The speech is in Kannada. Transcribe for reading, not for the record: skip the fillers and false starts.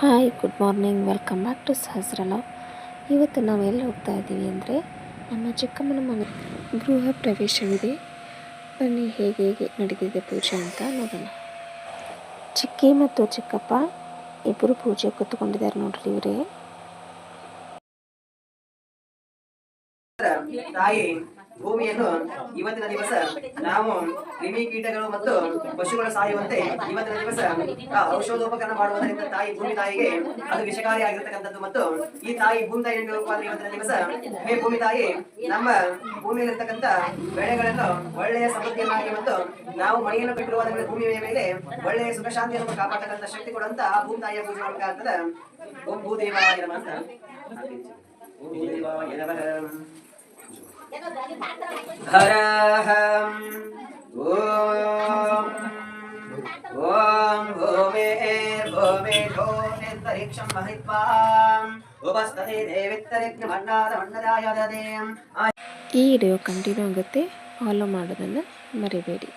Hi, good morning. Welcome back to Sahasrala. ಇವತ್ತು ನಾವು ಎಲ್ಲಿ ಹೋಗ್ತಾ ಇದ್ದೀವಿ ಅಂದರೆ ನಮ್ಮ ಚಿಕ್ಕಮ್ಮನ ಮನೆ ಗೃಹ ಪ್ರವೇಶವಿದೆ. ಬನ್ನಿ ಹೇಗೆ ನಡೆದಿದೆ ಪೂಜೆ ಅಂತ ನೋಡೋಣ. ಚಿಕ್ಕಿ ಮತ್ತು ಚಿಕ್ಕಪ್ಪ ಇಬ್ಬರು ಪೂಜೆ ಕೂತ್ಕೊಂಡಿದ್ದಾರೆ ನೋಡ್ರಿ. ಇವರೇ ತಾಯಿ ಭೂಮಿಯನ್ನು ಇವತ್ತಿನ ದಿವಸ ನಾವು ಕ್ರಿಮಿ ಕೀಟಗಳು ಮತ್ತು ಪಶುಗಳು ಸಾಯುವಂತೆ ಇವತ್ತಿನ ದಿವಸ ಔಷಧೋಪಕರಣ ಮಾಡುವುದರಿಂದ ತಾಯಿ ಭೂಮಿ ತಾಯಿಗೆ ಅದು ವಿಷಕಾರಿ ಆಗಿರ್ತಕ್ಕಂಥದ್ದು. ಮತ್ತು ಈ ತಾಯಿ ಭೂಮಿ ತಾಯಿ ಇವತ್ತಿನ ದಿವಸ ಹೇ ಭೂಮಿ ತಾಯಿ, ನಮ್ಮ ಭೂಮಿಯಲ್ಲಿರ್ತಕ್ಕಂಥ ಬೆಳೆಗಳನ್ನು ಒಳ್ಳೆಯ ಸಮೃದ್ಧಿಯನ್ನಾಗಿ ಮತ್ತು ನಾವು ಮಳೆಯನ್ನು ಬಿಟ್ಟಿರುವ ಭೂಮಿಯ ಮೇಲೆ ಒಳ್ಳೆಯ ಸುಖ ಶಾಂತಿಯನ್ನು ಕಾಪಾಡತಕ್ಕಂಥ ಶಕ್ತಿ ಕೊಡುವಂತ ಆ ಭೂಮಿ ತಾಯಿಯ ಪೂಜೆ ಮಾಡಬೇಕಾಗ್ತದೆ. ಓಂ ಭೂದೇವಾಯ ನಮಃ ಅಂತ. ಓಂ ಭೂದೇವಾಯ ನಮಃ. ಹರಹಂ ಓಂ ಓಂ ಭೂಮಿರ್ಭೂಮಿಧೋನಿರ್ತರಿಕ್ಷಂ ಮಹಿತ್ವಾಂ ಉಪಸ್ಥಿತೇ ದೇವಿತ್ತರಿಗ್ನಮನ್ನಾದ ಮನ್ನದಾಯ ದದೇಂ. ಈ ವಿಡಿಯೋ ಕಂಟಿನ್ಯೂ ಆಗುತ್ತೆ, ಫಾಲೋ ಮಾಡೋದನ್ನು ಮರಿಬೇಡಿ.